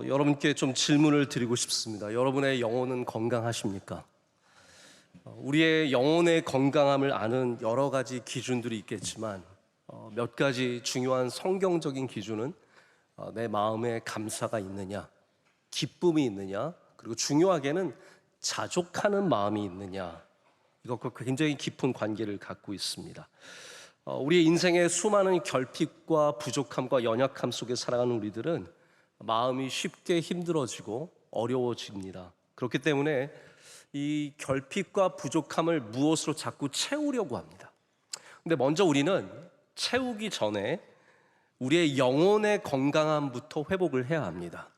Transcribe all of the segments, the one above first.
여러분께 좀 질문을 드리고 싶습니다. 여러분의 영혼은 건강하십니까? 우리의 영혼의 건강함을 아는 여러 가지 기준들이 있겠지만 몇 가지 중요한 성경적인 기준은 내 마음에 감사가 있느냐, 기쁨이 있느냐, 그리고 중요하게는 자족하는 마음이 있느냐, 이것과 굉장히 깊은 관계를 갖고 있습니다. 우리의 인생의 수많은 결핍과 부족함과 연약함 속에 살아가는 우리들은 마음이 쉽게 힘들어지고 어려워집니다. 그렇기 때문에 이 결핍과 부족함을 무엇으로 자꾸 채우려고 합니다. 근데 먼저 우리는 채우기 전에 우리의 영혼의 건강함부터 회복을 해야 합니다.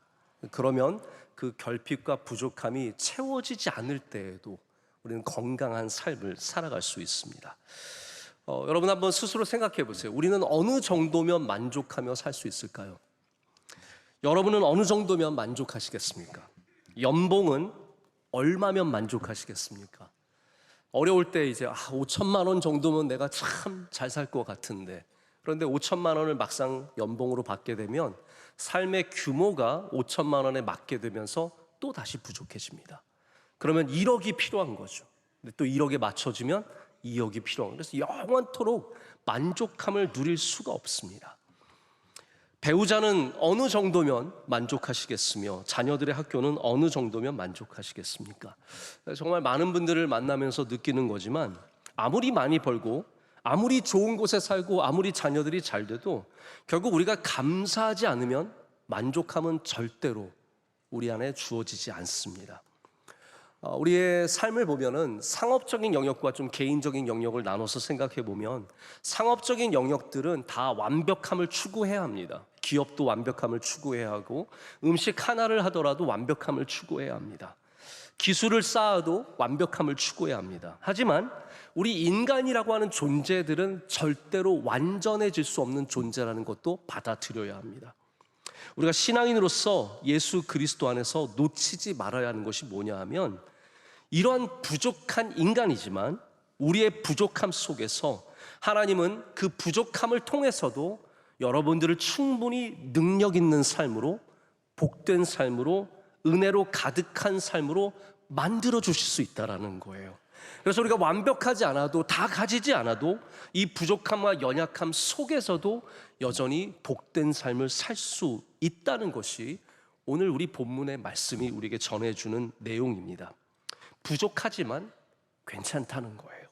그러면 그 결핍과 부족함이 채워지지 않을 때에도 우리는 건강한 삶을 살아갈 수 있습니다. 여러분 한번 스스로 생각해 보세요. 우리는 어느 정도면 만족하며 살 수 있을까요? 여러분은 어느 정도면 만족하시겠습니까? 연봉은 얼마면 만족하시겠습니까? 어려울 때 이제 5천만 원 정도면 내가 참 잘 살 것 같은데, 그런데 5천만 원을 막상 연봉으로 받게 되면 삶의 규모가 5천만 원에 맞게 되면서 또 다시 부족해집니다. 그러면 1억이 필요한 거죠. 근데 또 1억에 맞춰지면 2억이 필요한 거예요. 그래서 영원토록 만족함을 누릴 수가 없습니다. 배우자는 어느 정도면 만족하시겠으며 자녀들의 학교는 어느 정도면 만족하시겠습니까? 정말 많은 분들을 만나면서 느끼는 거지만 아무리 많이 벌고 아무리 좋은 곳에 살고 아무리 자녀들이 잘 돼도 결국 우리가 감사하지 않으면 만족함은 절대로 우리 안에 주어지지 않습니다. 우리의 삶을 보면은 상업적인 영역과 좀 개인적인 영역을 나눠서 생각해 보면 상업적인 영역들은 다 완벽함을 추구해야 합니다. 기업도 완벽함을 추구해야 하고 음식 하나를 하더라도 완벽함을 추구해야 합니다. 기술을 쌓아도 완벽함을 추구해야 합니다. 하지만 우리 인간이라고 하는 존재들은 절대로 완전해질 수 없는 존재라는 것도 받아들여야 합니다. 우리가 신앙인으로서 예수 그리스도 안에서 놓치지 말아야 하는 것이 뭐냐 하면 이러한 부족한 인간이지만 우리의 부족함 속에서 하나님은 그 부족함을 통해서도 여러분들을 충분히 능력 있는 삶으로, 복된 삶으로, 은혜로 가득한 삶으로 만들어 주실 수 있다는 거예요. 그래서 우리가 완벽하지 않아도, 다 가지지 않아도 이 부족함과 연약함 속에서도 여전히 복된 삶을 살 수 있다는 것이 오늘 우리 본문의 말씀이 우리에게 전해주는 내용입니다. 부족하지만 괜찮다는 거예요.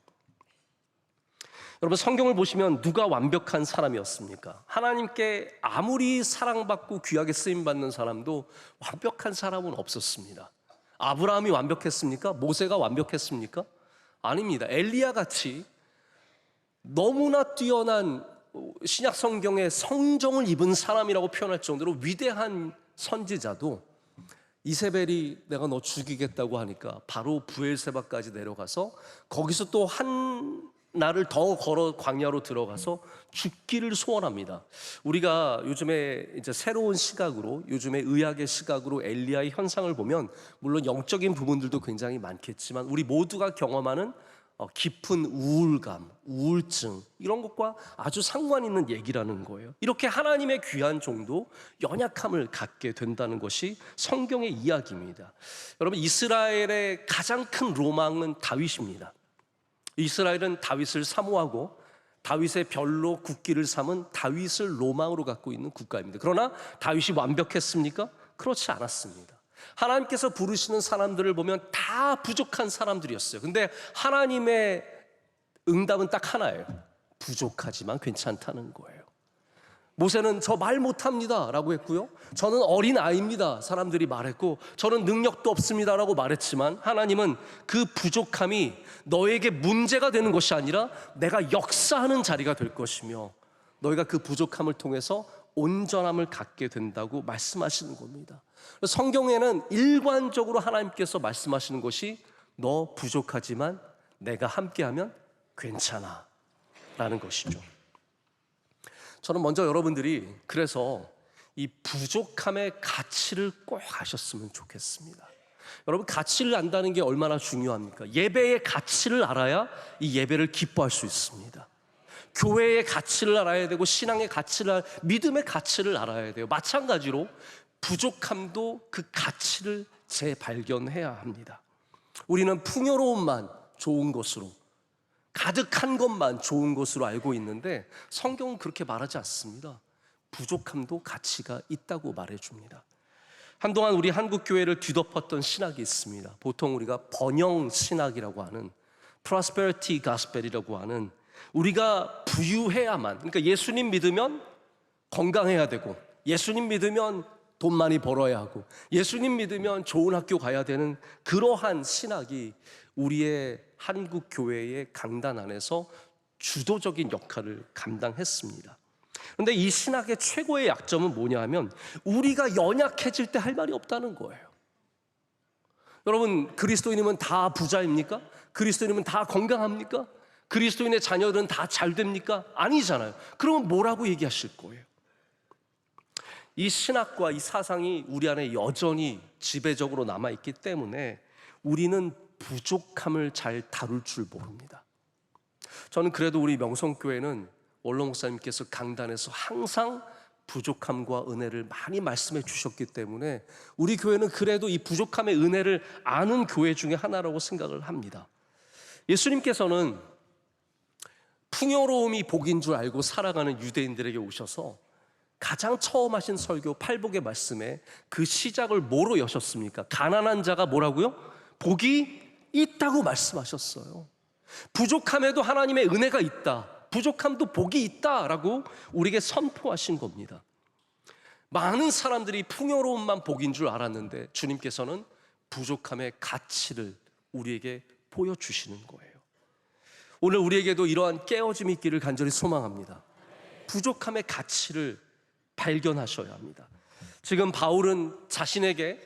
여러분, 성경을 보시면 누가 완벽한 사람이었습니까? 하나님께 아무리 사랑받고 귀하게 쓰임받는 사람도 완벽한 사람은 없었습니다. 아브라함이 완벽했습니까? 모세가 완벽했습니까? 아닙니다. 엘리야 같이 너무나 뛰어난 신약 성경의 성정을 입은 사람이라고 표현할 정도로 위대한 선지자도 이세벨이 내가 너 죽이겠다고 하니까 바로 브엘세바까지 내려가서 거기서 또 한 날을 더 걸어 광야로 들어가서 죽기를 소원합니다. 우리가 요즘에 이제 새로운 시각으로, 요즘에 의학의 시각으로 엘리야의 현상을 보면 물론 영적인 부분들도 굉장히 많겠지만 우리 모두가 경험하는 깊은 우울감, 우울증 이런 것과 아주 상관 있는 얘기라는 거예요. 이렇게 하나님의 귀한 종도 연약함을 갖게 된다는 것이 성경의 이야기입니다. 여러분, 이스라엘의 가장 큰 로망은 다윗입니다. 이스라엘은 다윗을 사모하고 다윗의 별로 국기를 삼은 다윗을 로망으로 갖고 있는 국가입니다. 그러나 다윗이 완벽했습니까? 그렇지 않았습니다. 하나님께서 부르시는 사람들을 보면 다 부족한 사람들이었어요. 근데 하나님의 응답은 딱 하나예요. 부족하지만 괜찮다는 거예요. 모세는 저 말 못합니다 라고 했고요, 저는 어린아이입니다 사람들이 말했고, 저는 능력도 없습니다 라고 말했지만 하나님은 그 부족함이 너에게 문제가 되는 것이 아니라 내가 역사하는 자리가 될 것이며 너희가 그 부족함을 통해서 온전함을 갖게 된다고 말씀하시는 겁니다. 성경에는 일관적으로 하나님께서 말씀하시는 것이 너 부족하지만 내가 함께하면 괜찮아 라는 것이죠. 저는 먼저 여러분들이 그래서 이 부족함의 가치를 꼭 아셨으면 좋겠습니다. 여러분, 가치를 안다는 게 얼마나 중요합니까? 예배의 가치를 알아야 이 예배를 기뻐할 수 있습니다. 교회의 가치를 알아야 되고 신앙의 가치를 믿음의 가치를 알아야 돼요. 마찬가지로 부족함도 그 가치를 재발견해야 합니다. 우리는 풍요로움만 좋은 것으로, 가득한 것만 좋은 것으로 알고 있는데 성경은 그렇게 말하지 않습니다. 부족함도 가치가 있다고 말해줍니다. 한동안 우리 한국교회를 뒤덮었던 신학이 있습니다. 보통 우리가 번영 신학이라고 하는, prosperity gospel이라고 하는, 우리가 부유해야만, 그러니까 예수님 믿으면 건강해야 되고, 예수님 믿으면 돈 많이 벌어야 하고, 예수님 믿으면 좋은 학교 가야 되는 그러한 신학이 우리의 한국 교회의 강단 안에서 주도적인 역할을 감당했습니다. 그런데 이 신학의 최고의 약점은 뭐냐 하면 우리가 연약해질 때 할 말이 없다는 거예요. 여러분, 그리스도인이면 다 부자입니까? 그리스도인이면 다 건강합니까? 그리스도인의 자녀들은 다 잘 됩니까? 아니잖아요. 그러면 뭐라고 얘기하실 거예요? 이 신학과 이 사상이 우리 안에 여전히 지배적으로 남아있기 때문에 우리는 부족함을 잘 다룰 줄 모릅니다. 저는 그래도 우리 명성교회는 원로 목사님께서 강단에서 항상 부족함과 은혜를 많이 말씀해 주셨기 때문에 우리 교회는 그래도 이 부족함의 은혜를 아는 교회 중에 하나라고 생각을 합니다. 예수님께서는 풍요로움이 복인 줄 알고 살아가는 유대인들에게 오셔서 가장 처음 하신 설교 팔복의 말씀에 그 시작을 뭐로 여셨습니까? 가난한 자가 뭐라고요? 복이 있다고 말씀하셨어요. 부족함에도 하나님의 은혜가 있다, 부족함도 복이 있다라고 우리에게 선포하신 겁니다. 많은 사람들이 풍요로움만 복인 줄 알았는데 주님께서는 부족함의 가치를 우리에게 보여주시는 거예요. 오늘 우리에게도 이러한 깨어짐이 있기를 간절히 소망합니다. 부족함의 가치를 발견하셔야 합니다. 지금 바울은 자신에게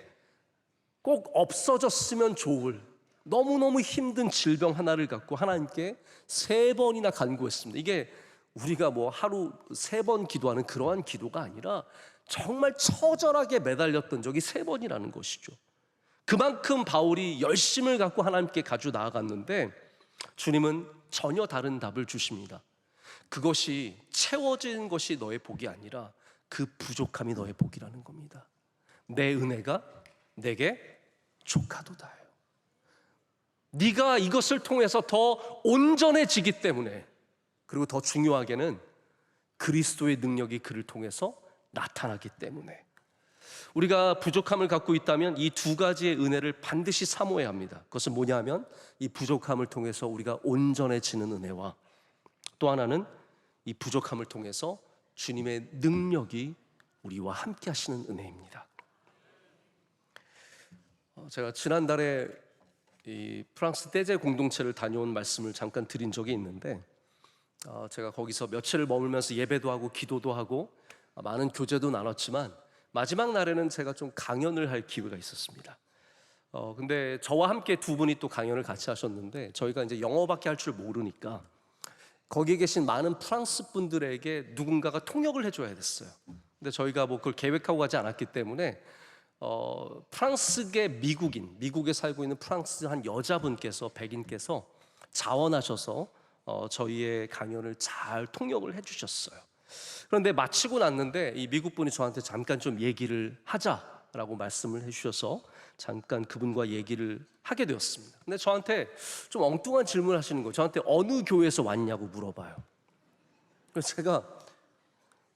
꼭 없어졌으면 좋을 너무너무 힘든 질병 하나를 갖고 하나님께 3번이나 간구했습니다. 이게 우리가 뭐 하루 3번 기도하는 그러한 기도가 아니라 정말 처절하게 매달렸던 적이 3번이라는 것이죠. 그만큼 바울이 열심을 갖고 하나님께 가져 나아갔는데 주님은 전혀 다른 답을 주십니다. 그것이 채워지는 것이 너의 복이 아니라 그 부족함이 너의 복이라는 겁니다. 내 은혜가 내게 족하도다. 네가 이것을 통해서 더 온전해지기 때문에, 그리고 더 중요하게는 그리스도의 능력이 그를 통해서 나타나기 때문에 우리가 부족함을 갖고 있다면 이 2가지의 은혜를 반드시 사모해야 합니다. 그것은 뭐냐 하면 이 부족함을 통해서 우리가 온전해지는 은혜와 또 하나는 이 부족함을 통해서 주님의 능력이 우리와 함께 하시는 은혜입니다. 제가 지난달에 이 프랑스 떼제 공동체를 다녀온 말씀을 잠깐 드린 적이 있는데 제가 거기서 며칠을 머물면서 예배도 하고 기도도 하고 많은 교제도 나눴지만 마지막 날에는 제가 좀 강연을 할 기회가 있었습니다. 근데 저와 함께 2분이 또 강연을 같이 하셨는데 저희가 이제 영어밖에 할 줄 모르니까 거기에 계신 많은 프랑스 분들에게 누군가가 통역을 해줘야 됐어요. 근데 저희가 뭐 그걸 계획하고 가지 않았기 때문에 프랑스계 미국에 살고 있는 프랑스 한 여자분께서, 백인께서 자원하셔서 저희의 강연을 잘 통역을 해주셨어요. 그런데 마치고 났는데 이 미국 분이 저한테 잠깐 좀 얘기를 하자라고 말씀을 해주셔서 잠깐 그분과 얘기를 하게 되었습니다. 근데 저한테 좀 엉뚱한 질문을 하시는 거예요. 저한테 어느 교회에서 왔냐고 물어봐요. 그래서 제가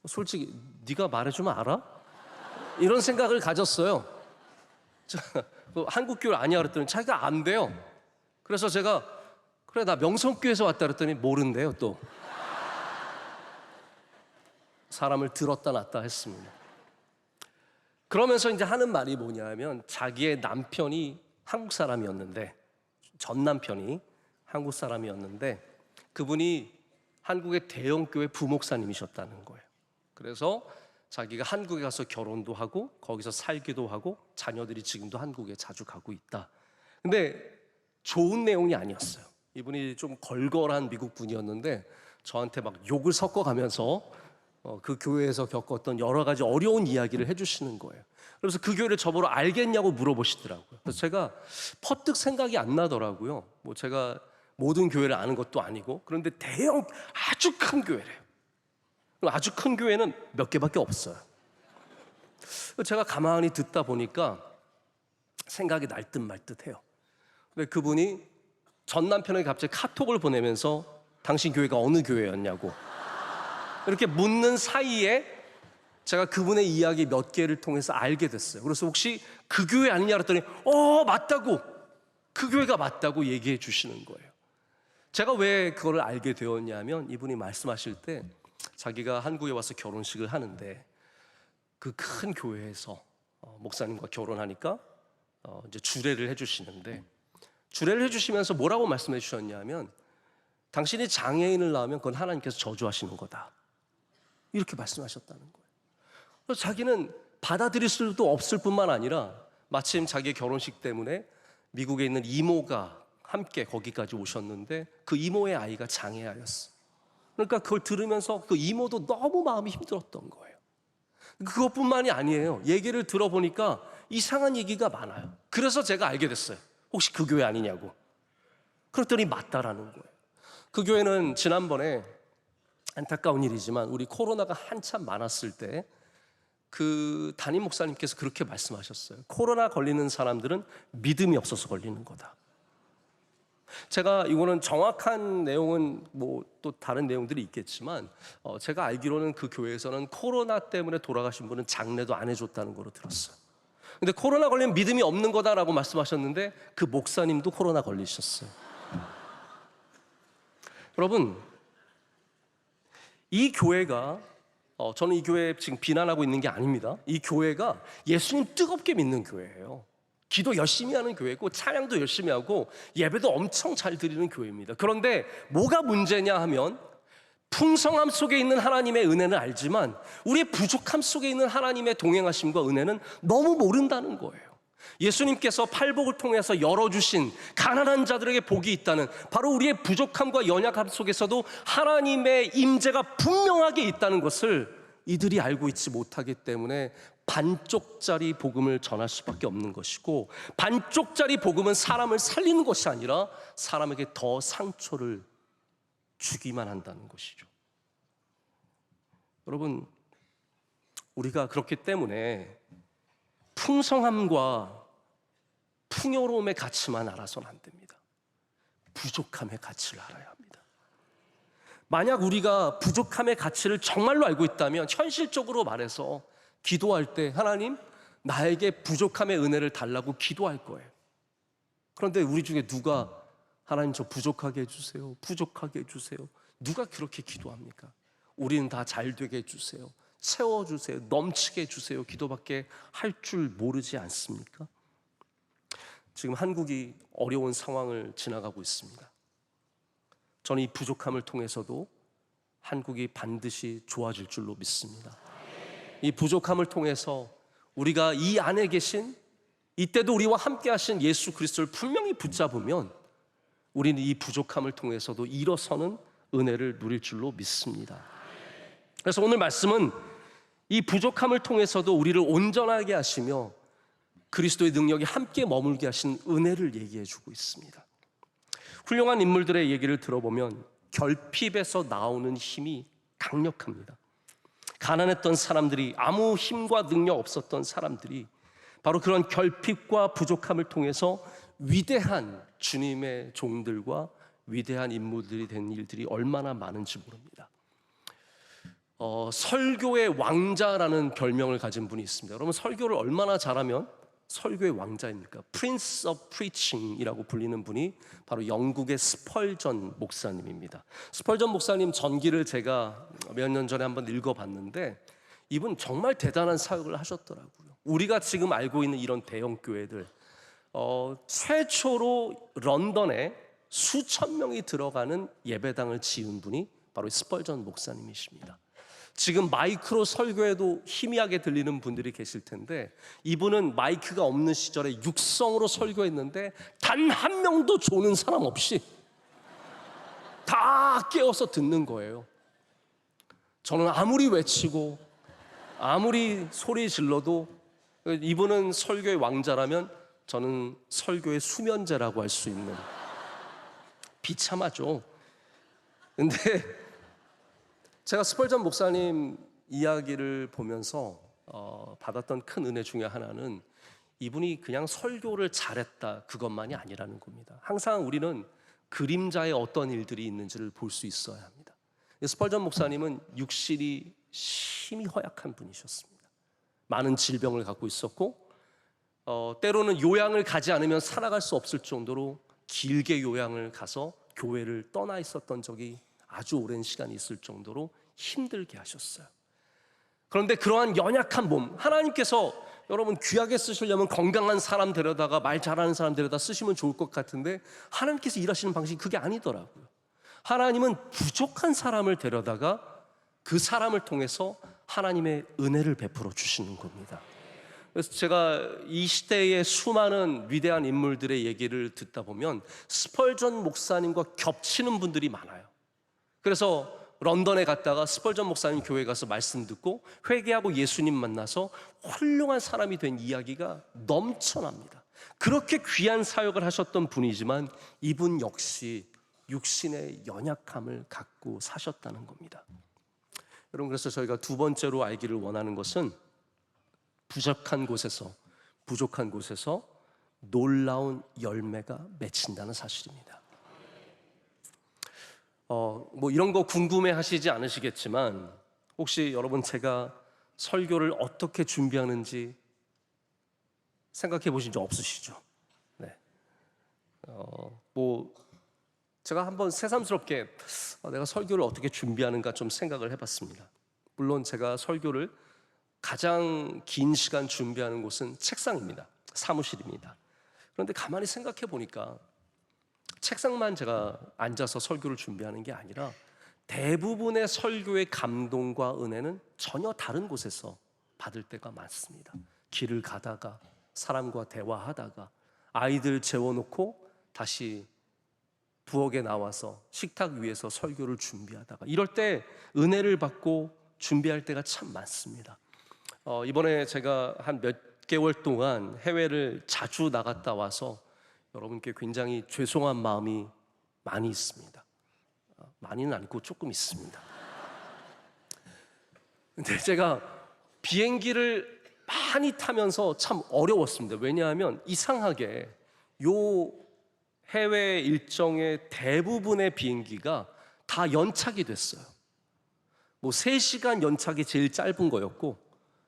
솔직히 네가 말해주면 알아? 이런 생각을 가졌어요. 한국 교회 아니야 그랬더니 자기가 안 돼요. 그래서 제가 그래 나 명성교회에서 왔다 그랬더니 모른대요. 또 사람을 들었다 놨다 했습니다. 그러면서 이제 하는 말이 뭐냐면 자기의 남편이 한국 사람이었는데, 전 남편이 한국 사람이었는데 그분이 한국의 대형 교회 부목사님이셨다는 거예요. 그래서 자기가 한국에 가서 결혼도 하고 거기서 살기도 하고 자녀들이 지금도 한국에 자주 가고 있다. 근데 좋은 내용이 아니었어요. 이분이 좀 걸걸한 미국 분이었는데 저한테 막 욕을 섞어가면서 그 교회에서 겪었던 여러 가지 어려운 이야기를 해주시는 거예요. 그래서 그 교회를 저보러 알겠냐고 물어보시더라고요. 그래서 제가 퍼뜩 생각이 안 나더라고요. 뭐 제가 모든 교회를 아는 것도 아니고, 그런데 대형 아주 큰 교회래요. 아주 큰 교회는 몇 개밖에 없어요. 제가 가만히 듣다 보니까 생각이 날 듯 말 듯해요. 근데 그분이 전 남편에게 갑자기 카톡을 보내면서 당신 교회가 어느 교회였냐고 이렇게 묻는 사이에 제가 그분의 이야기 몇 개를 통해서 알게 됐어요. 그래서 혹시 그 교회 아니냐 그랬더니 맞다고, 그 교회가 맞다고 얘기해 주시는 거예요. 제가 왜 그걸 알게 되었냐면 이분이 말씀하실 때 자기가 한국에 와서 결혼식을 하는데 그 큰 교회에서 목사님과 결혼하니까 이제 주례를 해주시는데, 주례를 해주시면서 뭐라고 말씀해 주셨냐면 당신이 장애인을 낳으면 그건 하나님께서 저주하시는 거다, 이렇게 말씀하셨다는 거예요. 그래서 자기는 받아들일 수도 없을 뿐만 아니라 마침 자기의 결혼식 때문에 미국에 있는 이모가 함께 거기까지 오셨는데 그 이모의 아이가 장애아였어. 그러니까 그걸 들으면서 그 이모도 너무 마음이 힘들었던 거예요. 그것뿐만이 아니에요. 얘기를 들어보니까 이상한 얘기가 많아요. 그래서 제가 알게 됐어요. 혹시 그 교회 아니냐고. 그랬더니 맞다라는 거예요. 그 교회는 지난번에 안타까운 일이지만 우리 코로나가 한참 많았을 때 그 담임 목사님께서 그렇게 말씀하셨어요. 코로나 걸리는 사람들은 믿음이 없어서 걸리는 거다. 제가 이거는 정확한 내용은 뭐 또 다른 내용들이 있겠지만 제가 알기로는 그 교회에서는 코로나 때문에 돌아가신 분은 장례도 안 해줬다는 거로 들었어요. 근데 코로나 걸리면 믿음이 없는 거다라고 말씀하셨는데 그 목사님도 코로나 걸리셨어요. 여러분, 이 교회가 저는 이 교회 지금 비난하고 있는 게 아닙니다. 이 교회가 예수님 뜨겁게 믿는 교회예요. 기도 열심히 하는 교회고 찬양도 열심히 하고 예배도 엄청 잘 드리는 교회입니다. 그런데 뭐가 문제냐 하면 풍성함 속에 있는 하나님의 은혜는 알지만 우리의 부족함 속에 있는 하나님의 동행하심과 은혜는 너무 모른다는 거예요. 예수님께서 팔복을 통해서 열어주신 가난한 자들에게 복이 있다는, 바로 우리의 부족함과 연약함 속에서도 하나님의 임재가 분명하게 있다는 것을 이들이 알고 있지 못하기 때문에 반쪽짜리 복음을 전할 수밖에 없는 것이고, 반쪽짜리 복음은 사람을 살리는 것이 아니라 사람에게 더 상처를 주기만 한다는 것이죠. 여러분, 우리가 그렇기 때문에 풍성함과 풍요로움의 가치만 알아서는 안 됩니다. 부족함의 가치를 알아야 합니다. 만약 우리가 부족함의 가치를 정말로 알고 있다면 현실적으로 말해서 기도할 때 하나님, 나에게 부족함의 은혜를 달라고 기도할 거예요. 그런데 우리 중에 누가 하나님 저 부족하게 해주세요, 부족하게 해주세요, 누가 그렇게 기도합니까? 우리는 다 잘 되게 해주세요, 채워주세요, 넘치게 해주세요 기도밖에 할 줄 모르지 않습니까? 지금 한국이 어려운 상황을 지나가고 있습니다. 저는 이 부족함을 통해서도 한국이 반드시 좋아질 줄로 믿습니다. 이 부족함을 통해서 우리가 이 안에 계신, 이때도 우리와 함께 하신 예수 그리스도를 분명히 붙잡으면 우리는 이 부족함을 통해서도 일어서는 은혜를 누릴 줄로 믿습니다. 그래서 오늘 말씀은 이 부족함을 통해서도 우리를 온전하게 하시며 그리스도의 능력이 함께 머물게 하신 은혜를 얘기해 주고 있습니다. 훌륭한 인물들의 얘기를 들어보면 결핍에서 나오는 힘이 강력합니다. 가난했던 사람들이, 아무 힘과 능력 없었던 사람들이 바로 그런 결핍과 부족함을 통해서 위대한 주님의 종들과 위대한 인물들이 된 일들이 얼마나 많은지 모릅니다. 설교의 왕자라는 별명을 가진 분이 있습니다. 여러분, 설교를 얼마나 잘하면 설교의 왕자입니까? Prince of Preaching이라고 불리는 분이 바로 영국의 스펄전 목사님입니다. 스펄전 목사님 전기를 제가 몇 년 전에 한번 읽어봤는데 이분 정말 대단한 사역을 하셨더라고요. 우리가 지금 알고 있는 이런 대형 교회들, 최초로 런던에 수천 명이 들어가는 예배당을 지은 분이 바로 스펄전 목사님이십니다. 지금 마이크로 설교에도 희미하게 들리는 분들이 계실 텐데 이분은 마이크가 없는 시절에 육성으로 설교했는데 단 한 명도 조는 사람 없이 다 깨어서 듣는 거예요. 저는 아무리 외치고 아무리 소리 질러도 이분은 설교의 왕자라면 저는 설교의 수면제라고 할 수 있는, 비참하죠. 근데 제가 스펄전 목사님 이야기를 보면서 받았던 큰 은혜 중에 하나는 이분이 그냥 설교를 잘했다 그것만이 아니라는 겁니다. 항상 우리는 그림자에 어떤 일들이 있는지를 볼 수 있어야 합니다. 스펄전 목사님은 육신이 심히 허약한 분이셨습니다. 많은 질병을 갖고 있었고 때로는 요양을 가지 않으면 살아갈 수 없을 정도로 길게 요양을 가서 교회를 떠나 있었던 적이 아주 오랜 시간이 있을 정도로 힘들게 하셨어요. 그런데 그러한 연약한 몸, 하나님께서 여러분 귀하게 쓰시려면 건강한 사람 데려다가 말 잘하는 사람 데려다 쓰시면 좋을 것 같은데 하나님께서 일하시는 방식이 그게 아니더라고요. 하나님은 부족한 사람을 데려다가 그 사람을 통해서 하나님의 은혜를 베풀어 주시는 겁니다. 그래서 제가 이 시대의 수많은 위대한 인물들의 얘기를 듣다 보면 스펄전 목사님과 겹치는 분들이 많아요. 그래서 런던에 갔다가 스펄전 목사님 교회 가서 말씀 듣고 회개하고 예수님 만나서 훌륭한 사람이 된 이야기가 넘쳐납니다. 그렇게 귀한 사역을 하셨던 분이지만 이분 역시 육신의 연약함을 갖고 사셨다는 겁니다. 여러분, 그래서 저희가 두 번째로 알기를 원하는 것은 부족한 곳에서 놀라운 열매가 맺힌다는 사실입니다. 뭐 이런 거 궁금해 하시지 않으시겠지만 혹시 여러분 제가 설교를 어떻게 준비하는지 생각해 보신 적 없으시죠? 네. 뭐 제가 한번 새삼스럽게 내가 설교를 어떻게 준비하는가 좀 생각을 해봤습니다. 물론 제가 설교를 가장 긴 시간 준비하는 곳은 책상입니다. 사무실입니다. 그런데 가만히 생각해 보니까 책상만 제가 앉아서 설교를 준비하는 게 아니라 대부분의 설교의 감동과 은혜는 전혀 다른 곳에서 받을 때가 많습니다. 길을 가다가 사람과 대화하다가 아이들 재워놓고 다시 부엌에 나와서 식탁 위에서 설교를 준비하다가 이럴 때 은혜를 받고 준비할 때가 참 많습니다. 이번에 제가 한 몇 개월 동안 해외를 자주 나갔다 와서 여러분께 굉장히 죄송한 마음이 많이 있습니다. 많이는 아니고 조금 있습니다. 근데 제가 비행기를 많이 타면서 참 어려웠습니다. 왜냐하면 이상하게 요 해외 일정의 대부분의 비행기가 다 연착이 됐어요. 뭐 3시간 연착이 제일 짧은 거였고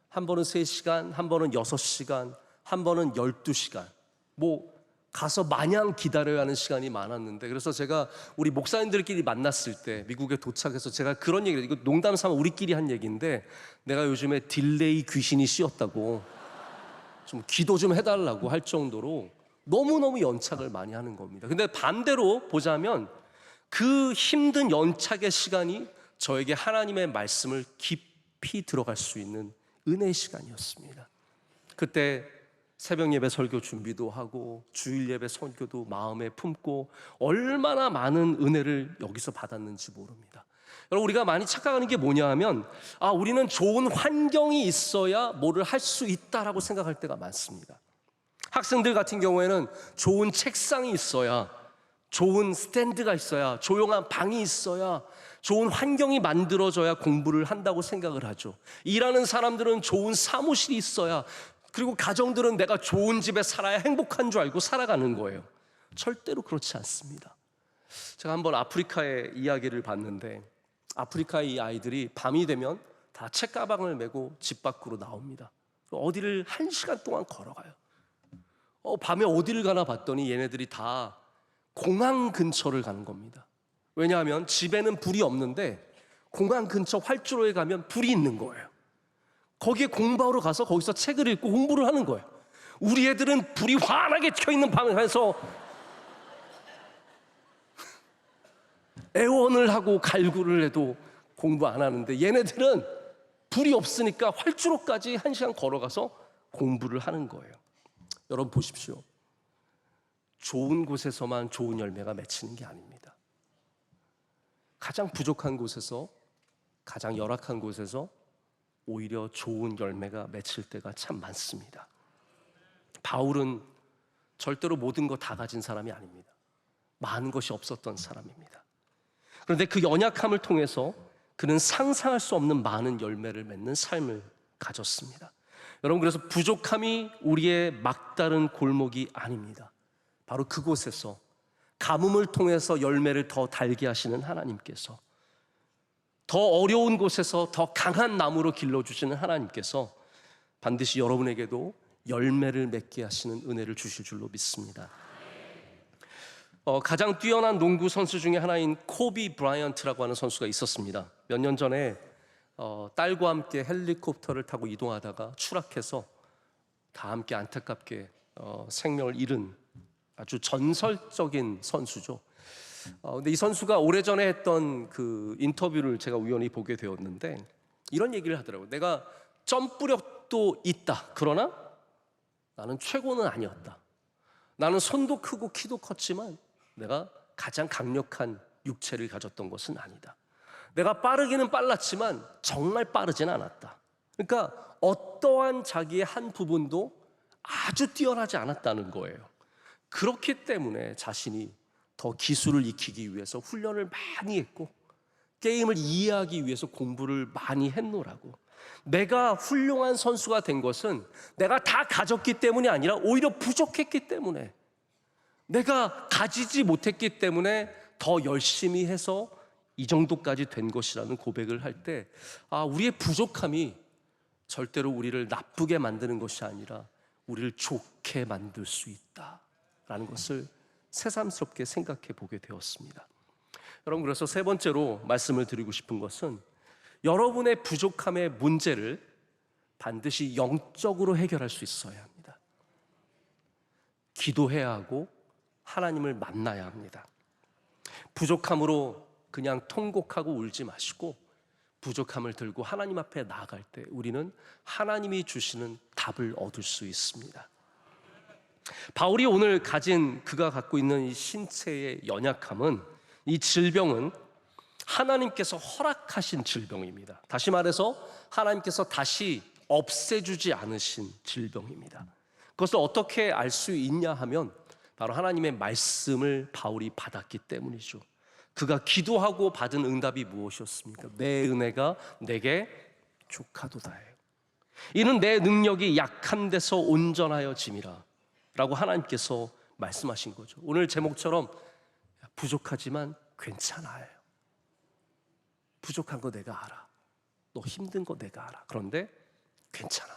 한 번은 3시간, 한 번은 6시간, 한 번은 12시간 뭐 가서 마냥 기다려야 하는 시간이 많았는데 그래서 제가 우리 목사님들끼리 만났을 때 미국에 도착해서 제가 그런 얘기를 이거 농담 삼아 우리끼리 한 얘기인데 내가 요즘에 딜레이 귀신이 씌었다고 좀 기도 좀 해달라고 할 정도로 너무너무 연착을 많이 하는 겁니다. 근데 반대로 보자면 그 힘든 연착의 시간이 저에게 하나님의 말씀을 깊이 들어갈 수 있는 은혜의 시간이었습니다. 그때 새벽 예배 설교 준비도 하고 주일 예배 설교도 마음에 품고 얼마나 많은 은혜를 여기서 받았는지 모릅니다. 여러분, 우리가 많이 착각하는 게 뭐냐 하면 우리는 좋은 환경이 있어야 뭐를 할 수 있다라고 생각할 때가 많습니다. 학생들 같은 경우에는 좋은 책상이 있어야, 좋은 스탠드가 있어야, 조용한 방이 있어야, 좋은 환경이 만들어져야 공부를 한다고 생각을 하죠. 일하는 사람들은 좋은 사무실이 있어야, 그리고 가정들은 내가 좋은 집에 살아야 행복한 줄 알고 살아가는 거예요. 절대로 그렇지 않습니다. 제가 한번 아프리카의 이야기를 봤는데 아프리카의 이 아이들이 밤이 되면 다 책가방을 메고 집 밖으로 나옵니다. 어디를 1시간 동안 걸어가요. 밤에 어디를 가나 봤더니 얘네들이 다 공항 근처를 가는 겁니다. 왜냐하면 집에는 불이 없는데 공항 근처 활주로에 가면 불이 있는 거예요. 거기에 공부하러 가서 거기서 책을 읽고 공부를 하는 거예요. 우리 애들은 불이 환하게 켜있는 밤에 가서 애원을 하고 갈구를 해도 공부 안 하는데 얘네들은 불이 없으니까 활주로까지 1시간 걸어가서 공부를 하는 거예요. 여러분 보십시오. 좋은 곳에서만 좋은 열매가 맺히는 게 아닙니다. 가장 부족한 곳에서, 가장 열악한 곳에서 오히려 좋은 열매가 맺힐 때가 참 많습니다. 바울은 절대로 모든 거 다 가진 사람이 아닙니다. 많은 것이 없었던 사람입니다. 그런데 그 연약함을 통해서 그는 상상할 수 없는 많은 열매를 맺는 삶을 가졌습니다. 여러분, 그래서 부족함이 우리의 막다른 골목이 아닙니다. 바로 그곳에서 가뭄을 통해서 열매를 더 달게 하시는 하나님께서, 더 어려운 곳에서 더 강한 나무로 길러주시는 하나님께서 반드시 여러분에게도 열매를 맺게 하시는 은혜를 주실 줄로 믿습니다. 가장 뛰어난 농구 선수 중에 하나인 코비 브라이언트라고 하는 선수가 있었습니다. 몇 년 전에 딸과 함께 헬리콥터를 타고 이동하다가 추락해서 다 함께 안타깝게 생명을 잃은 아주 전설적인 선수죠. 근데 이 선수가 오래전에 했던 그 인터뷰를 제가 우연히 보게 되었는데 이런 얘기를 하더라고요. 내가 점프력도 있다. 그러나 나는 최고는 아니었다. 나는 손도 크고 키도 컸지만 내가 가장 강력한 육체를 가졌던 것은 아니다. 내가 빠르기는 빨랐지만 정말 빠르진 않았다. 그러니까 어떠한 자기의 한 부분도 아주 뛰어나지 않았다는 거예요. 그렇기 때문에 자신이 더 기술을 익히기 위해서 훈련을 많이 했고 게임을 이해하기 위해서 공부를 많이 했노라고. 내가 훌륭한 선수가 된 것은 내가 다 가졌기 때문이 아니라 오히려 부족했기 때문에, 내가 가지지 못했기 때문에 더 열심히 해서 이 정도까지 된 것이라는 고백을 할 때, 우리의 부족함이 절대로 우리를 나쁘게 만드는 것이 아니라 우리를 좋게 만들 수 있다라는 것을 새삼스럽게 생각해 보게 되었습니다. 여러분, 그래서 세 번째로 말씀을 드리고 싶은 것은 여러분의 부족함의 문제를 반드시 영적으로 해결할 수 있어야 합니다. 기도해야 하고 하나님을 만나야 합니다. 부족함으로 그냥 통곡하고 울지 마시고 부족함을 들고 하나님 앞에 나아갈 때 우리는 하나님이 주시는 답을 얻을 수 있습니다. 바울이 오늘 가진 그가 갖고 있는 이 신체의 연약함은, 이 질병은 하나님께서 허락하신 질병입니다. 다시 말해서 하나님께서 다시 없애주지 않으신 질병입니다. 그것을 어떻게 알 수 있냐 하면 바로 하나님의 말씀을 바울이 받았기 때문이죠. 그가 기도하고 받은 응답이 무엇이었습니까? 내 은혜가 내게 족하도다예요. 이는 내 능력이 약한 데서 온전하여 짐이라 라고 하나님께서 말씀하신 거죠. 오늘 제목처럼 부족하지만 괜찮아요. 부족한 거 내가 알아. 너 힘든 거 내가 알아. 그런데 괜찮아.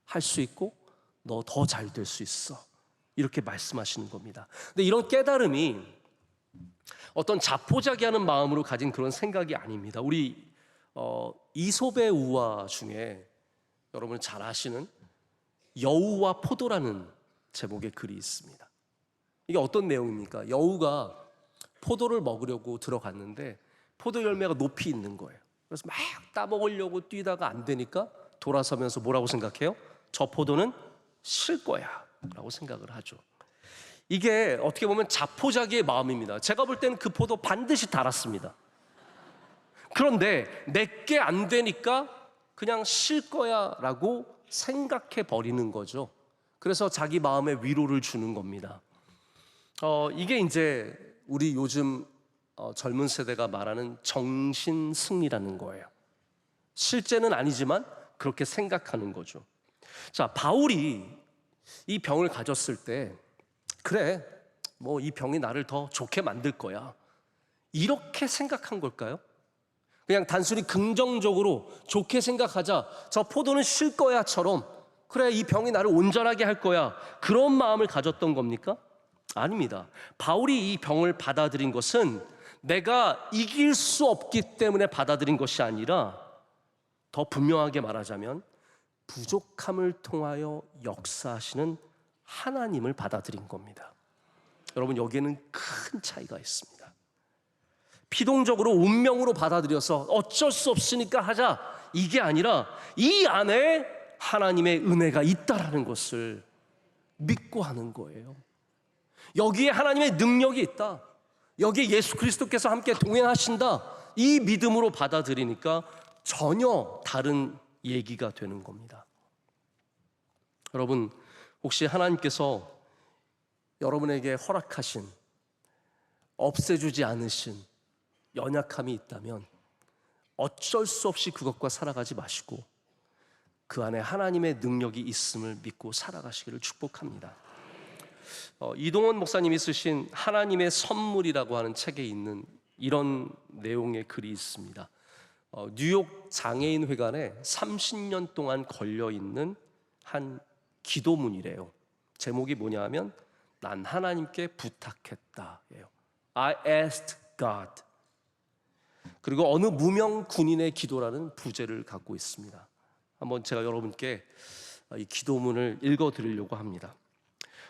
할 수 있고 너 더 잘 될 수 있어. 이렇게 말씀하시는 겁니다. 근데 이런 깨달음이 어떤 자포자기하는 마음으로 가진 그런 생각이 아닙니다. 우리 이솝의 우화 중에 여러분 잘 아시는 여우와 포도라는 제목의 글이 있습니다. 이게 어떤 내용입니까? 여우가 포도를 먹으려고 들어갔는데 포도 열매가 높이 있는 거예요. 그래서 막 따먹으려고 뛰다가 안 되니까 돌아서면서 뭐라고 생각해요? 저 포도는 실 거야 라고 생각을 하죠. 이게 어떻게 보면 자포자기의 마음입니다. 제가 볼 때는 그 포도 반드시 달았습니다. 그런데 내게 안 되니까 그냥 실 거야 라고 생각해 버리는 거죠. 그래서 자기 마음에 위로를 주는 겁니다. 이게 이제 우리 요즘 젊은 세대가 말하는 정신승리라는 거예요. 실제는 아니지만 그렇게 생각하는 거죠. 자, 바울이 이 병을 가졌을 때 그래, 뭐 이 병이 나를 더 좋게 만들 거야, 이렇게 생각한 걸까요? 그냥 단순히 긍정적으로 좋게 생각하자, 저 포도는 쉴 거야처럼, 그래 이 병이 나를 온전하게 할 거야, 그런 마음을 가졌던 겁니까? 아닙니다. 바울이 이 병을 받아들인 것은 내가 이길 수 없기 때문에 받아들인 것이 아니라, 더 분명하게 말하자면 부족함을 통하여 역사하시는 하나님을 받아들인 겁니다. 여러분, 여기에는 큰 차이가 있습니다. 피동적으로 운명으로 받아들여서 어쩔 수 없으니까 하자, 이게 아니라 이 안에 하나님의 은혜가 있다라는 것을 믿고 하는 거예요. 여기에 하나님의 능력이 있다, 여기에 예수 그리스도께서 함께 동행하신다, 이 믿음으로 받아들이니까 전혀 다른 얘기가 되는 겁니다. 여러분, 혹시 하나님께서 여러분에게 허락하신, 없애주지 않으신 연약함이 있다면 어쩔 수 없이 그것과 살아가지 마시고 그 안에 하나님의 능력이 있음을 믿고 살아가시기를 축복합니다. 이동원 목사님이 쓰신 하나님의 선물이라고 하는 책에 있는 이런 내용의 글이 있습니다. 뉴욕 장애인 회관에 30년 동안 걸려있는 한 기도문이래요. 제목이 뭐냐면 난 하나님께 부탁했다 예요. I asked God. 그리고 어느 무명 군인의 기도라는 부제를 갖고 있습니다. 한번 제가 여러분께 이 기도문을 읽어드리려고 합니다.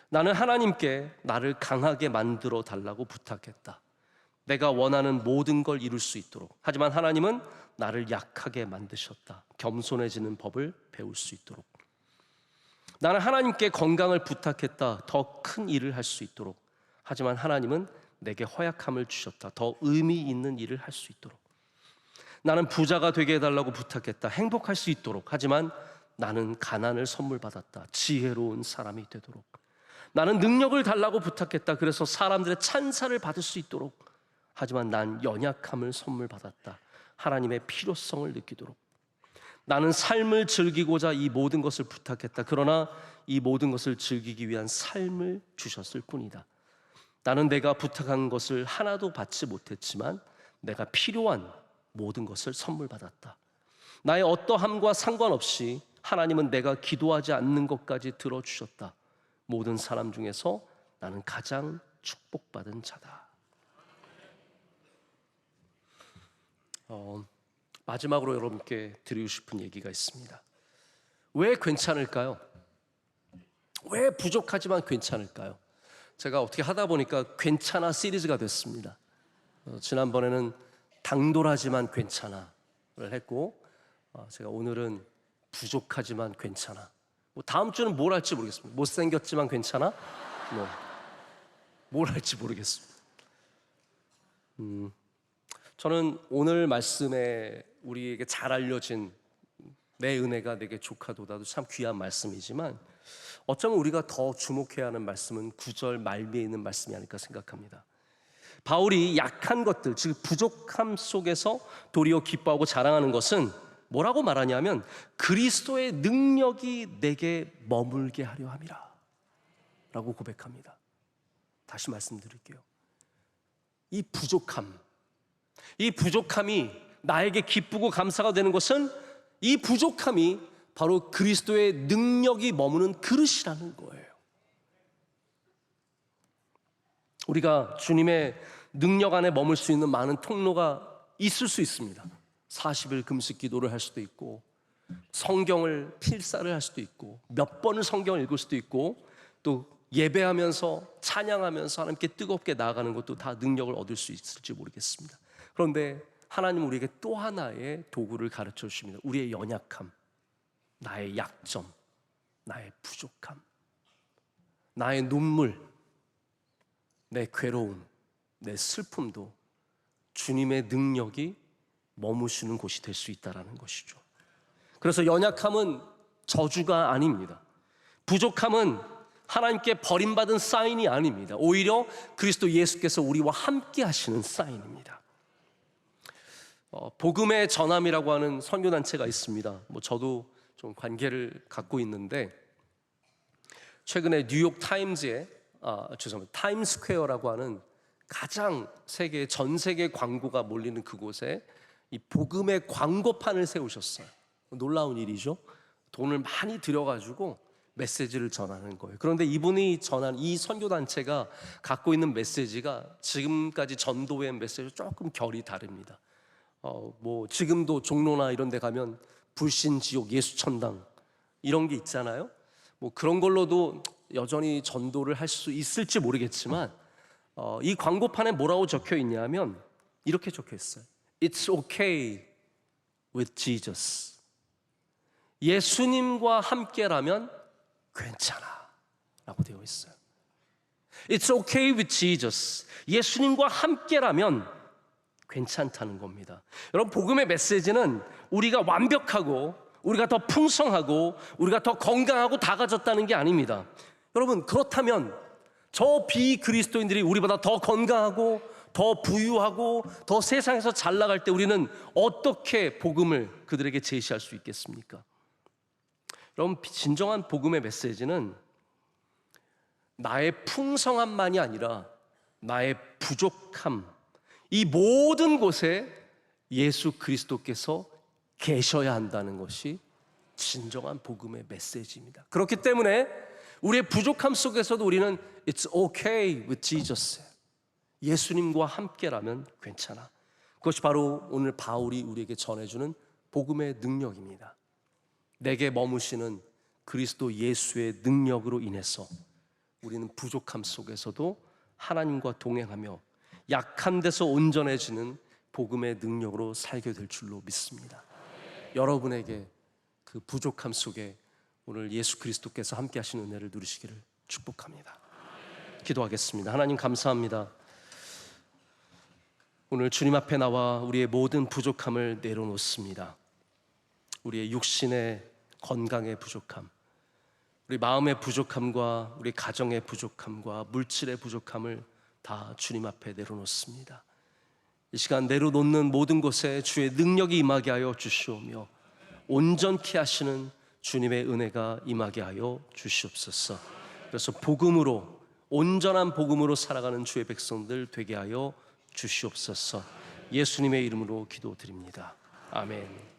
나는 하나님께 나를 강하게 만들어 달라고 부탁했다. 내가 원하는 모든 걸 이룰 수 있도록. 하지만 하나님은 나를 약하게 만드셨다. 겸손해지는 법을 배울 수 있도록. 나는 하나님께 건강을 부탁했다. 더 큰 일을 할 수 있도록. 하지만 하나님은 내게 허약함을 주셨다. 더 의미 있는 일을 할 수 있도록. 나는 부자가 되게 해달라고 부탁했다. 행복할 수 있도록. 하지만 나는 가난을 선물 받았다. 지혜로운 사람이 되도록. 나는 능력을 달라고 부탁했다. 그래서 사람들의 찬사를 받을 수 있도록. 하지만 난 연약함을 선물 받았다. 하나님의 필요성을 느끼도록. 나는 삶을 즐기고자 이 모든 것을 부탁했다. 그러나 이 모든 것을 즐기기 위한 삶을 주셨을 뿐이다. 나는 내가 부탁한 것을 하나도 받지 못했지만 내가 필요한 모든 것을 선물 받았다. 나의 어떠함과 상관없이 하나님은 내가 기도하지 않는 것까지 들어주셨다. 모든 사람 중에서 나는 가장 축복받은 자다. 마지막으로 여러분께 드리고 싶은 얘기가 있습니다. 왜 괜찮을까요? 왜 부족하지만 괜찮을까요? 제가 어떻게 하다 보니까 괜찮아 시리즈가 됐습니다. 지난번에는 당돌하지만 괜찮아를 했고, 제가 오늘은 부족하지만 괜찮아. 다음 주는 뭘 할지 모르겠습니다. 못생겼지만 괜찮아? 뭘 할지 모르겠습니다. 저는 오늘 말씀에 우리에게 잘 알려진 내 은혜가 내게 조카도다도 참 귀한 말씀이지만 어쩌면 우리가 더 주목해야 하는 말씀은 9절 말미에 있는 말씀이 아닐까 생각합니다. 바울이 약한 것들, 즉 부족함 속에서 도리어 기뻐하고 자랑하는 것은 뭐라고 말하냐면 그리스도의 능력이 내게 머물게 하려 함이라 라고 고백합니다. 다시 말씀드릴게요. 이 부족함이 나에게 기쁘고 감사가 되는 것은 이 부족함이 바로 그리스도의 능력이 머무는 그릇이라는 거예요. 우리가 주님의 능력 안에 머물 수 있는 많은 통로가 있을 수 있습니다. 40일 금식 기도를 할 수도 있고, 성경을 필사를 할 수도 있고, 몇 번을 성경을 읽을 수도 있고, 또 예배하면서 찬양하면서 하나님께 뜨겁게 나아가는 것도 다 능력을 얻을 수 있을지 모르겠습니다. 그런데 하나님은 우리에게 또 하나의 도구를 가르쳐 주십니다. 우리의 연약함, 나의 약점, 나의 부족함, 나의 눈물, 내 괴로움, 내 슬픔도 주님의 능력이 머무시는 곳이 될 수 있다는 것이죠. 그래서 연약함은 저주가 아닙니다. 부족함은 하나님께 버림받은 사인이 아닙니다. 오히려 그리스도 예수께서 우리와 함께 하시는 사인입니다. 복음의 전함이라고 하는 선교단체가 있습니다. 저도 좀 관계를 갖고 있는데 최근에 뉴욕 타임즈에 타임스퀘어라고 하는 가장 전 세계 광고가 몰리는 그곳에 이 복음의 광고판을 세우셨어요. 놀라운 일이죠. 돈을 많이 들여가지고 메시지를 전하는 거예요. 그런데 이분이 전한 이 선교단체가 갖고 있는 메시지가 지금까지 전도의 메시지와 조금 결이 다릅니다. 지금도 종로나 이런 데 가면 불신지옥, 예수천당 이런 게 있잖아요. 그런 걸로도 여전히 전도를 할 수 있을지 모르겠지만 이 광고판에 뭐라고 적혀 있냐면 이렇게 적혀 있어요. It's okay with Jesus. 예수님과 함께라면 괜찮아 라고 되어 있어요. It's okay with Jesus. 예수님과 함께라면 괜찮다는 겁니다. 여러분, 복음의 메시지는 우리가 완벽하고 우리가 더 풍성하고 우리가 더 건강하고 다 가졌다는 게 아닙니다. 여러분, 그렇다면 저 비그리스도인들이 우리보다 더 건강하고 더 부유하고 더 세상에서 잘 나갈 때 우리는 어떻게 복음을 그들에게 제시할 수 있겠습니까? 여러분, 진정한 복음의 메시지는 나의 풍성함만이 아니라 나의 부족함, 이 모든 곳에 예수 그리스도께서 계셔야 한다는 것이 진정한 복음의 메시지입니다. 그렇기 때문에 우리의 부족함 속에서도 우리는 It's okay with Jesus, 예수님과 함께라면 괜찮아. 그것이 바로 오늘 바울이 우리에게 전해주는 복음의 능력입니다. 내게 머무시는 그리스도 예수의 능력으로 인해서 우리는 부족함 속에서도 하나님과 동행하며 약한 데서 온전해지는 복음의 능력으로 살게 될 줄로 믿습니다. 여러분에게 그 부족함 속에 오늘 예수 그리스도께서 함께 하신 은혜를 누리시기를 축복합니다. 기도하겠습니다. 하나님, 감사합니다. 오늘 주님 앞에 나와 우리의 모든 부족함을 내려놓습니다. 우리의 육신의 건강의 부족함, 우리 마음의 부족함과 우리 가정의 부족함과 물질의 부족함을 다 주님 앞에 내려놓습니다. 이 시간 내려놓는 모든 곳에 주의 능력이 임하게 하여 주시오며 온전케 하시는 주님의 은혜가 임하게 하여 주시옵소서. 그래서 복음으로, 온전한 복음으로 살아가는 주의 백성들 되게 하여 주시옵소서. 예수님의 이름으로 기도드립니다. 아멘.